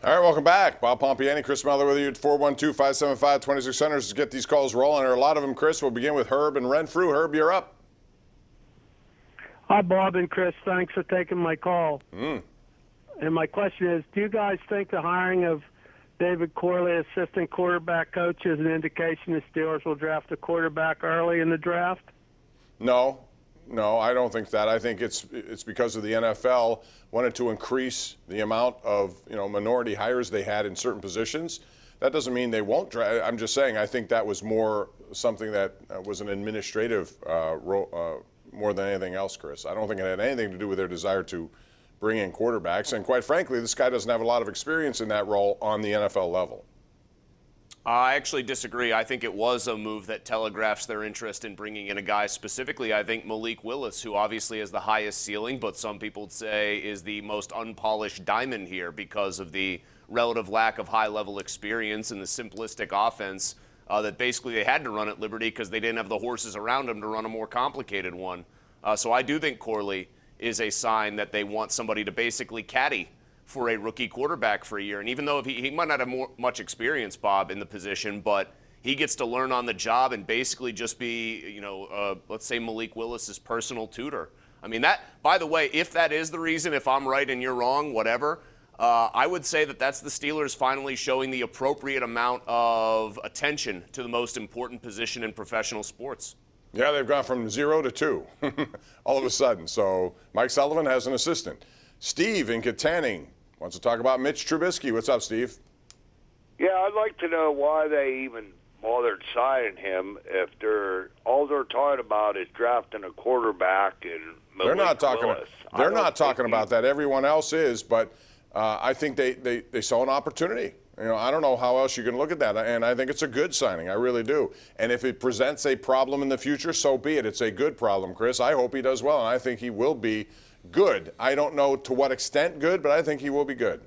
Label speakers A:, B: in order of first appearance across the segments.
A: All right, welcome back. Bob Pompeani, Chris Mueller with you at 412-575-2600. Let's get these calls rolling. There are a lot of them, Chris. We'll begin with Herb and Renfrew. Herb, you're up.
B: Hi, Bob and Chris. Thanks for taking my call. And my question is, do you guys think the hiring of David Corley, assistant quarterback coach, is an indication the Steelers will draft a quarterback early in the draft?
A: No, I don't think that. I think it's because of the NFL wanted to increase the amount of minority hires they had in certain positions. That doesn't mean they won't draft. I'm just saying I think that was more something that was an administrative role more than anything else, Chris. I don't think it had anything to do with their desire to bring in quarterbacks. And quite frankly, this guy doesn't have a lot of experience in that role on the NFL level.
C: I actually disagree. I think it was a move that telegraphs their interest in bringing in a guy specifically. I think Malik Willis, who obviously has the highest ceiling, but some people would say is the most unpolished diamond here because of the relative lack of high-level experience and the simplistic offense that basically they had to run at Liberty because they didn't have the horses around them to run a more complicated one. So I do think Corley is a sign that they want somebody to basically caddy for a rookie quarterback for a year. And even though he might not have much experience, Bob, in the position, but he gets to learn on the job and basically just be, let's say Malik Willis's personal tutor. I mean, that, by the way, if that is the reason, if I'm right and you're wrong, whatever, I would say that that's the Steelers finally showing the appropriate amount of attention to the most important position in professional sports.
A: Yeah, they've gone from 0 to 2 all of a sudden. So Mike Sullivan has an assistant. Steve in Katanning wants to talk about Mitch Trubisky. What's up, Steve?
D: Yeah, I'd like to know why they even bothered signing him if all they're talking about is drafting a quarterback and Malik
A: They're not talking.
D: Willis.
A: They're not talking about that. Everyone else is, but I think they saw an opportunity. I don't know how else you can look at that, and I think it's a good signing. I really do. And if it presents a problem in the future, so be it. It's a good problem, Chris. I hope he does well, and I think he will be good. I don't know to what extent good, but I think he will be good.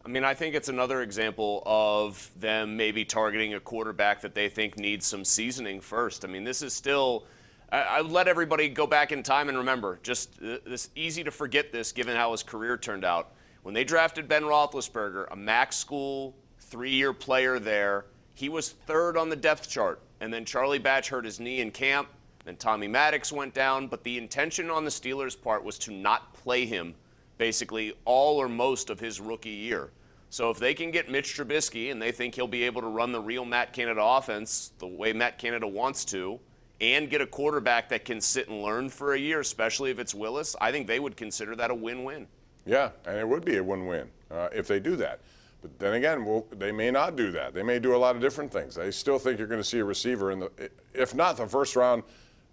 C: I mean, I think it's another example of them maybe targeting a quarterback that they think needs some seasoning first. I mean, this is still I would let everybody go back in time and remember, just this easy to forget this given how his career turned out. When they drafted Ben Roethlisberger, a MAC school 3-year player there, he was third on the depth chart. And then Charlie Batch hurt his knee in camp. Then Tommy Maddox went down. But the intention on the Steelers' part was to not play him basically all or most of his rookie year. So if they can get Mitch Trubisky and they think he'll be able to run the real Matt Canada offense the way Matt Canada wants to, and get a quarterback that can sit and learn for a year, especially if it's Willis, I think they would consider that a win-win.
A: Yeah, and it would be a win-win if they do that. But then again, they may not do that. They may do a lot of different things. I still think you're going to see a receiver if not the first round,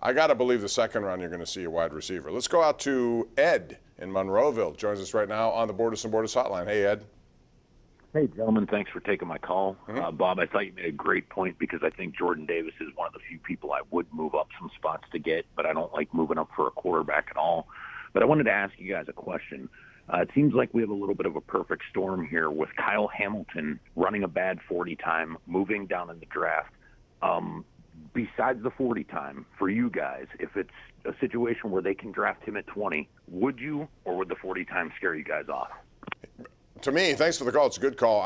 A: I got to believe the second round you're going to see a wide receiver. Let's go out to Ed in Monroeville. Joins us right now on the Borders and Borders hotline. Hey, Ed.
E: Hey, gentlemen, thanks for taking my call. Bob, I thought you made a great point because I think Jordan Davis is one of the few people I would move up some spots to get, but I don't like moving up for a quarterback at all. But I wanted to ask you guys a question. It seems like we have a little bit of a perfect storm here with Kyle Hamilton running a bad 40 time, moving down in the draft. Besides the 40 time, for you guys, if it's a situation where they can draft him at 20, would you or would the 40 time scare you guys off?
A: To me, thanks for the call. It's a good call.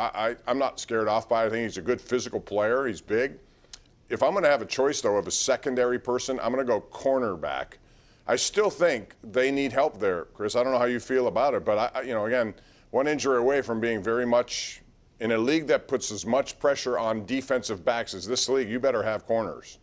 A: I'm not scared off by it. I think he's a good physical player. He's big. If I'm going to have a choice, though, of a secondary person, I'm going to go cornerback. I still think they need help there, Chris. I don't know how you feel about it, but again, one injury away from being very much in a league that puts as much pressure on defensive backs as this league. You better have corners.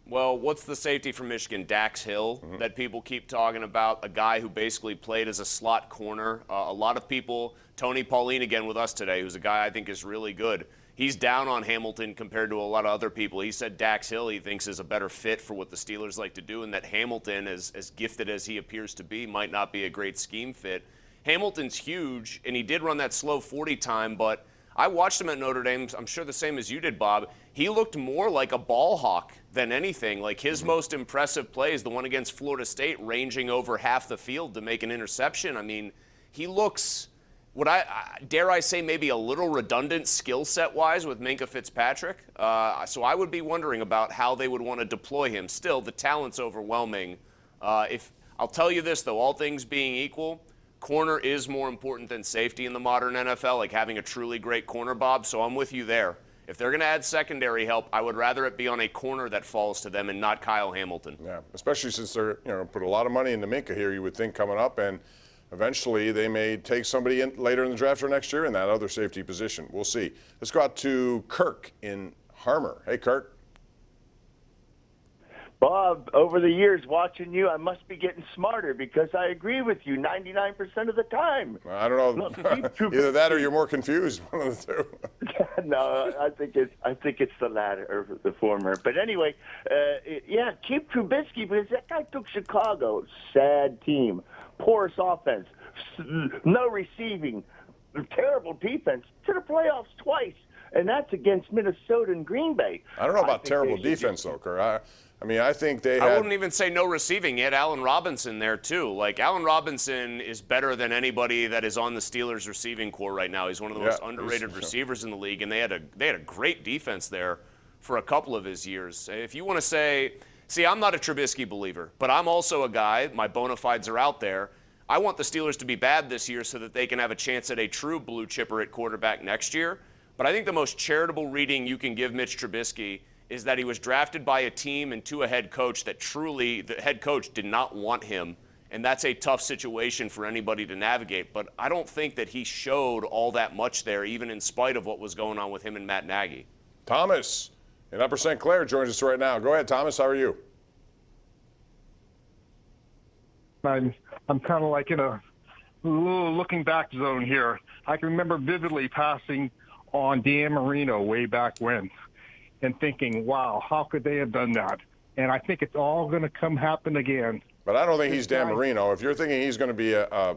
C: Well, what's the safety from Michigan? Dax Hill, that people keep talking about, a guy who basically played as a slot corner. A lot of people, Tony Pauline again with us today, who's a guy I think is really good. He's down on Hamilton compared to a lot of other people. He said Dax Hill he thinks is a better fit for what the Steelers like to do, and that Hamilton, as gifted as he appears to be, might not be a great scheme fit. Hamilton's huge, and he did run that slow 40 time, but I watched him at Notre Dame. I'm sure the same as you did, Bob. He looked more like a ball hawk than anything. Like his most impressive play is the one against Florida State, ranging over half the field to make an interception. I mean, he looks, dare I say, maybe a little redundant skill set wise with Minkah Fitzpatrick. So I would be wondering about how they would want to deploy him. Still, the talent's overwhelming. I'll tell you this though, all things being equal, corner is more important than safety in the modern NFL, like having a truly great corner, Bob. So I'm with you there. If they're going to add secondary help, I would rather it be on a corner that falls to them and not Kyle Hamilton.
A: Yeah, especially since they're put a lot of money into Minka here. You would think coming up, and eventually they may take somebody in later in the draft or next year in that other safety position. We'll see. Let's go out to Kirk in Harmer. Hey, Kirk.
F: Bob, over the years watching you, I must be getting smarter because I agree with you 99% of the time.
A: I don't know.
F: Look,
A: either that or you're more confused. One of the two.
F: No, I think it's the latter or the former. But anyway, yeah, keep Trubisky because that guy took Chicago. Sad team, porous offense, no receiving, terrible defense to the playoffs twice, and that's against Minnesota and Green Bay.
A: I don't know about terrible defense though, Kirk. I mean, I think they had...
C: I wouldn't even say no receiving. You had Allen Robinson there, too. Like, Allen Robinson is better than anybody that is on the Steelers' receiving core right now. He's one of the most underrated receivers in the league, and they had a great defense there for a couple of his years. If you want to say... See, I'm not a Trubisky believer, but I'm also a guy, my bona fides are out there. I want the Steelers to be bad this year so that they can have a chance at a true blue chipper at quarterback next year. But I think the most charitable reading you can give Mitch Trubisky is that he was drafted by a team and to a head coach that truly, the head coach did not want him. And that's a tough situation for anybody to navigate. But I don't think that he showed all that much there, even in spite of what was going on with him and Matt Nagy.
A: Thomas in Upper St. Clair joins us right now. Go ahead, Thomas. How are you?
G: I'm kind of like in a little looking back zone here. I can remember vividly passing on Dan Marino way back when and thinking, wow, how could they have done that? And I think it's all going to happen again.
A: But I don't think he's Dan Marino. If you're thinking he's going to be a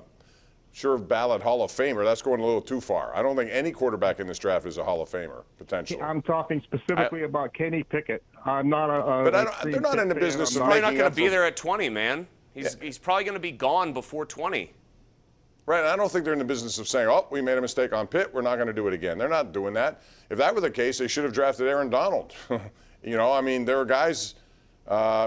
A: sure ballot Hall of Famer, that's going a little too far. I don't think any quarterback in this draft is a Hall of Famer, potentially.
G: I'm talking specifically about Kenny Pickett. I'm not a
A: but they're not in the business of
C: He's probably not
A: making
C: going
A: up
C: to be
A: for...
C: there at 20, man. He's probably going to be gone before 20.
A: Right, I don't think they're in the business of saying, oh, we made a mistake on Pitt, we're not going to do it again. They're not doing that. If that were the case, they should have drafted Aaron Donald. I mean, there are guys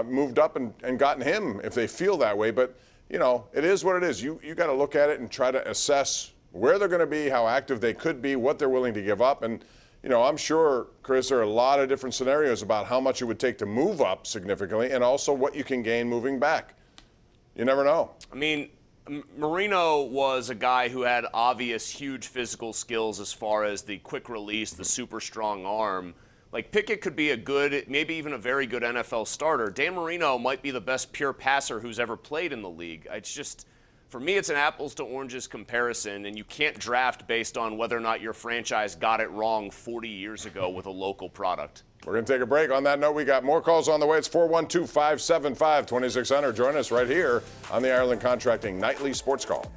A: moved up and gotten him if they feel that way. But, it is what it is. You got to look at it and try to assess where they're going to be, how active they could be, what they're willing to give up. And, I'm sure, Chris, there are a lot of different scenarios about how much it would take to move up significantly and also what you can gain moving back. You never know.
C: I mean, Marino was a guy who had obvious huge physical skills as far as the quick release, the super strong arm. Like, Pickett could be a good, maybe even a very good NFL starter. Dan Marino might be the best pure passer who's ever played in the league. It's just, for me, it's an apples to oranges comparison, and you can't draft based on whether or not your franchise got it wrong 40 years ago with a local product.
A: We're going to take a break. On that note, we got more calls on the way. It's 412-575-2600. Join us right here on the Ireland Contracting Nightly Sports Call.